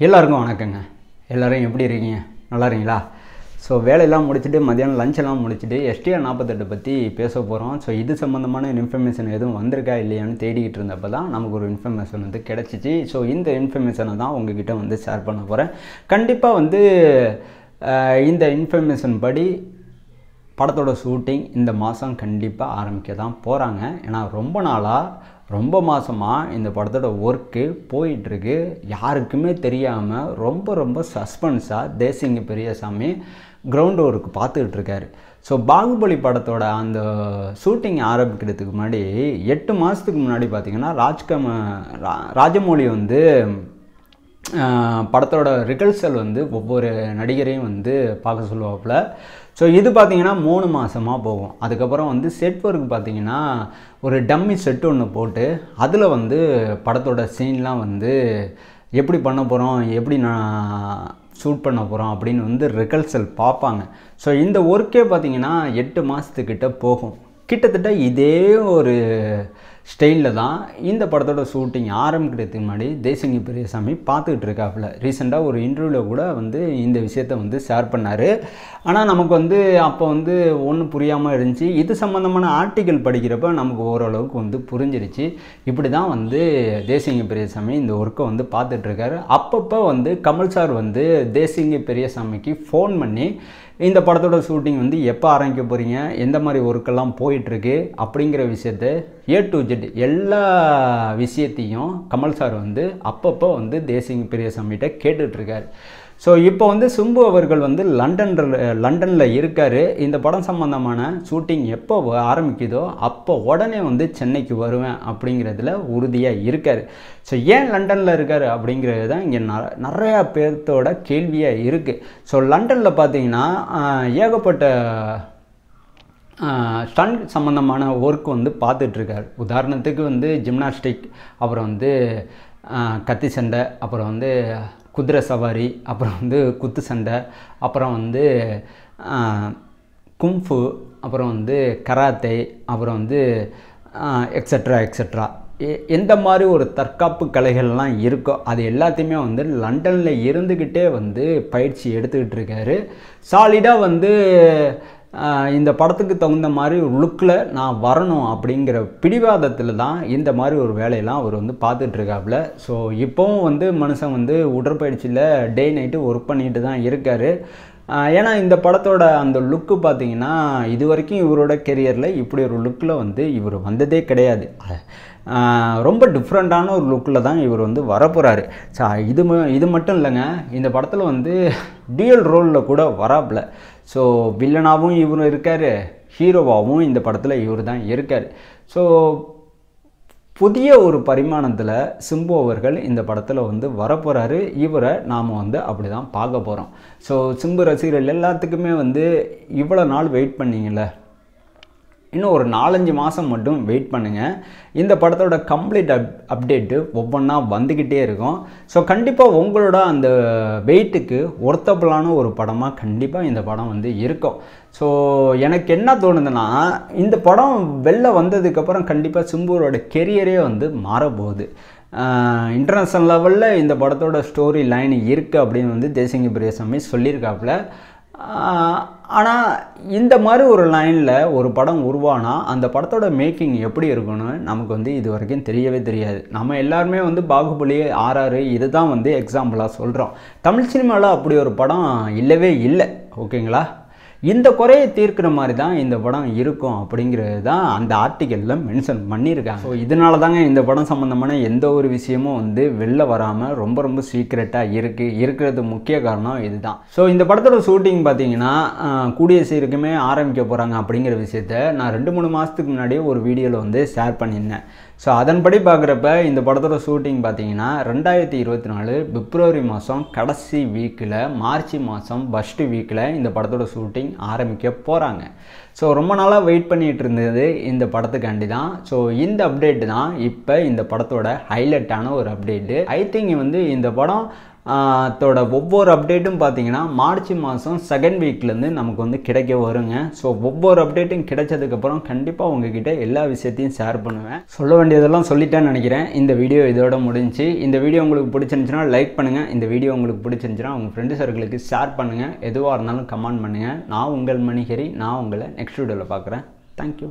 எல்லாருக்கும் வணக்கங்க. எல்லோரும் எப்படி இருக்கீங்க? நல்லா இருக்கீங்களா? ஸோ வேலையெல்லாம் முடிச்சுட்டு மதியானம் லஞ்செல்லாம் முடிச்சுட்டு STR 48 பற்றி பேச போகிறோம். ஸோ இது சம்மந்தமான இன்ஃபர்மேஷன் எதுவும் வந்திருக்கா இல்லையான்னு தேடிக்கிட்டு இருந்தப்போ தான் நமக்கு ஒரு இன்ஃபர்மேஷன் வந்து கிடச்சிச்சு. ஸோ இந்த இன்ஃபர்மேஷனை தான் உங்ககிட்ட வந்து ஷேர் பண்ண போகிறேன். கண்டிப்பாக வந்து இந்த இன்ஃபர்மேஷன் படி படத்தோட ஷூட்டிங் இந்த மாதம் கண்டிப்பாக ஆரம்பிக்க தான் போகிறாங்க. ஏன்னா ரொம்ப மாதமாக இந்த படத்தோட ஒர்க்கு போயிட்டுருக்கு. யாருக்குமே தெரியாமல் ரொம்ப சஸ்பென்ஸாக தேசிங்க பெரியசாமி கிரவுண்ட் ஒர்க் பார்த்துக்கிட்டு இருக்காரு. ஸோ பாகுபலி படத்தோட அந்த ஷூட்டிங் ஆரம்பிக்கிறதுக்கு முன்னாடி 8 மாதத்துக்கு முன்னாடி பார்த்திங்கன்னா ராஜமௌழி வந்து படத்தோட ரிகல்சல் வந்து ஒவ்வொரு நடிகரையும் வந்து பார்க்க சொல்லுவாப்புல. ஸோ இது பார்த்திங்கன்னா 3 மாதமாக போகும். அதுக்கப்புறம் வந்து செட் ஒர்க் பார்த்திங்கன்னா ஒரு டம்மி செட் ஒன்று போட்டு அதில் வந்து படத்தோட சீன்லாம் வந்து எப்படி பண்ண போகிறோம், எப்படி நான் ஷூட் பண்ண போகிறோம் அப்படின்னு வந்து ரிகல்சல் பார்ப்பாங்க. ஸோ இந்த ஒர்க்கே பார்த்திங்கன்னா 8 மாதத்துக்கிட்ட போகும். கிட்டத்தட்ட இதே ஒரு ஸ்டைலில் தான் இந்த படத்தோட ஷூட்டிங் ஆரம்பிக்கிறதுக்கு முன்னாடி தேசிங்க பெரியசாமி பார்த்துக்கிட்டு இருக்காப்புல. ரீசெண்டாக ஒரு இன்டர்வியூவில் கூட வந்து இந்த விஷயத்த வந்து ஷேர் பண்ணார். ஆனால் நமக்கு வந்து அப்போ வந்து ஒன்றும் புரியாமல் இருந்துச்சு. இது சம்மந்தமான ஆர்டிக்கல் படிக்கிறப்ப நமக்கு ஓரளவுக்கு வந்து புரிஞ்சிருச்சு. இப்படி தான் வந்து தேசிங்க பெரியசாமி இந்த ஒர்க்கை வந்து பார்த்துட்ருக்காரு. அப்பப்போ வந்து கமல் சார் வந்து தேசிங்க பெரியசாமிக்கு ஃபோன் பண்ணி இந்த படத்தோட ஷூட்டிங் வந்து எப்போ ஆரம்பிக்க போகிறீங்க, எந்த மாதிரி ஒர்க்கெல்லாம் போயிட்டுருக்கு அப்படிங்கிற விஷயத்த A to Z எல்லா விஷயத்தையும் கமல் சார் வந்து அப்பப்போ வந்து தேசிங்க பெரியசாமிகிட்ட கேட்டுட்ருக்காரு. ஸோ இப்போ வந்து சிம்பு அவர்கள் வந்து லண்டனில் இருக்கார். இந்த படம் சம்மந்தமான ஷூட்டிங் எப்போ ஆரம்பிக்குதோ அப்போ உடனே வந்து சென்னைக்கு வருவேன் அப்படிங்கிறதுல உறுதியாக இருக்கார். ஸோ ஏன் லண்டனில் இருக்கார் அப்படிங்கிறது தான் இங்கே நிறையா பேர்த்தோட கேள்வியாக இருக்குது. ஸோ லண்டனில் பார்த்தீங்கன்னா ஏகப்பட்ட ஸ்டண்ட் சம்மந்தமான ஒர்க் வந்து பார்த்துட்ருக்கார். உதாரணத்துக்கு வந்து ஜிம்னாஸ்டிக், அப்புறம் வந்து கத்தி சண்டை, அப்புறம் வந்து குதிரை சவாரி, அப்புறம் வந்து குத்து சண்டை, அப்புறம் வந்து கும்ஃபு, அப்புறம் வந்து கராத்தே, அப்புறம் வந்து எக்ஸட்ரா எந்த மாதிரி ஒரு தற்காப்பு கலைகள்லாம் இருக்கோ அது எல்லாத்தையுமே வந்து லண்டனில் இருந்துக்கிட்டே வந்து பயிற்சி எடுத்துக்கிட்டு இருக்காரு. சாலிடாக வந்து இந்த படத்துக்கு தகுந்த மாதிரி ஒரு லுக்கில் நான் வரணும் அப்படிங்கிற பிடிவாதத்தில் தான் இந்த மாதிரி ஒரு வேலையெல்லாம் அவர் வந்து பார்த்துட்ருக்காப்புல. ஸோ இப்போவும் வந்து மனுஷன் வந்து உடற்பயிற்சியில் டே நைட்டு ஒர்க் பண்ணிட்டு தான் இருக்கார். ஏன்னா இந்த படத்தோட அந்த லுக்கு பார்த்திங்கன்னா இது வரைக்கும் இவரோட கெரியரில் இப்படி ஒரு லுக்கில் வந்து இவர் வந்ததே கிடையாது. ரொம்ப டிஃப்ரெண்ட்டான ஒரு லுக்கில் தான் இவர் வந்து வரப்போகிறாரு. ஸோ இது மட்டும் இல்லைங்க, இந்த படத்தில் வந்து டியூயல் ரோலில் கூட வராப்புல. ஸோ வில்லனாகவும் இவர் இருக்கார், ஹீரோவாகவும் இந்த படத்தில் இவர் தான் இருக்கார். ஸோ புதிய ஒரு பரிமாணத்தில் சிம்பு அவர்கள் இந்த படத்தில் வந்து வரப்போகிறாரு. இவரை நாம் வந்து அப்படி தான் பார்க்க போகிறோம். ஸோ சிம்பு ரசிகர்கள் எல்லாத்துக்குமே வந்து இவ்வளோ நாள் வெயிட் பண்ணிங்கள, இன்னும் ஒரு 4-5 மாதம் மட்டும் வெயிட் பண்ணுங்கள். இந்த படத்தோட கம்ப்ளீட் அப்டேட்டு ஒவ்வொன்றா வந்துக்கிட்டே இருக்கும். ஸோ கண்டிப்பாக உங்களோட அந்த வெயிட்டுக்கு ஒர்த்தபிளான ஒரு படமாக கண்டிப்பாக இந்த படம் வந்து இருக்கும். ஸோ எனக்கு என்ன தோணுதுன்னா, இந்த படம் வெளில வந்ததுக்கப்புறம் கண்டிப்பாக சிம்புவோட கெரியரே வந்து மாறப்போகுது. இன்டர்நேஷ்னல் லெவலில் இந்த படத்தோட ஸ்டோரி லைன் இருக்குது அப்படின்னு வந்து தேசிங்க பெரியசாமி சொல்லியிருக்காப்புல. ஆனால் இந்த மாதிரி ஒரு லைனில் ஒரு படம் உருவானா அந்த படத்தோட மேக்கிங் எப்படி இருக்குன்னு நமக்கு வந்து இது வரைக்கும் தெரியவே தெரியாது. நம்ம எல்லாருமே வந்து பாகுபலி, RR இது தான் வந்து எக்ஸாம்பிளாக சொல்கிறோம். தமிழ் சினிமாவில் அப்படி ஒரு படம் இல்லவே இல்லை. ஓகேங்களா? இந்த குறையை தீர்க்கிற மாதிரி தான் இந்த படம் இருக்கும் அப்படிங்கிறது தான் அந்த ஆர்டிக்கலில் மென்ஷன் பண்ணியிருக்காங்க. ஸோ இதனால தாங்க இந்த படம் சம்மந்தமான எந்த ஒரு விஷயமும் வந்து வெளில வராமல் ரொம்ப சீக்ரெட்டாக இருக்கிறது முக்கிய காரணம் இதுதான். ஸோ இந்த படத்தோட ஷூட்டிங் பார்த்தீங்கன்னா கூடிய சீக்கிரமே ஆரம்பிக்க போகிறாங்க அப்படிங்கிற விஷயத்த நான் 2-3 மாதத்துக்கு முன்னாடியே ஒரு வீடியோவில் வந்து ஷேர் பண்ணியிருந்தேன். ஸோ அதன்படி பார்க்குறப்ப இந்த படத்தோட ஷூட்டிங் பார்த்தீங்கன்னா 2024 பிப்ரவரி மாதம் கடைசி வீக்கில், மார்ச் மாதம் ஃபஸ்ட்டு வீக்கில் இந்த படத்தோட ஷூட்டிங் ஆரம்பிக்க போகிறாங்க. ஸோ ரொம்ப நாளாக வெயிட் பண்ணிகிட்டு இருந்தது இந்த படத்துக்காண்டி தான். ஸோ இந்த அப்டேட்டு தான் இப்போ இந்த படத்தோட ஹைலைட்டான ஒரு அப்டேட்டு. ஐ திங்க் வந்து இந்த படம் அதோட ஒவ்வொரு அப்டேட்டும் பார்த்தீங்கன்னா மார்ச் மாதம் செகண்ட் வீக்லேருந்து நமக்கு வந்து கிடைக்க வருங்க. ஸோ ஒவ்வொரு அப்டேட்டும் கிடைச்சதுக்கப்புறம் கண்டிப்பாக உங்ககிட்ட எல்லா விஷயத்தையும் ஷேர் பண்ணுவேன். சொல்ல வேண்டியதெல்லாம் சொல்லிட்டேன்னு நினைக்கிறேன். இந்த வீடியோ இதோட முடிஞ்சு. இந்த வீடியோ உங்களுக்கு பிடிச்சிருந்துச்சுன்னா லைக் பண்ணுங்கள். இந்த வீடியோ உங்களுக்கு பிடிச்சிருந்துச்சுன்னா உங்கள் ஃப்ரெண்டு சர்க்கிளுக்கு ஷேர் பண்ணுங்கள். எதுவாக இருந்தாலும் கமெண்ட் பண்ணுங்கள். நான் உங்கள் மணிஹரி. நான் உங்களை நெக்ஸ்ட் வீடியோவில் பார்க்குறேன். தேங்க்யூ.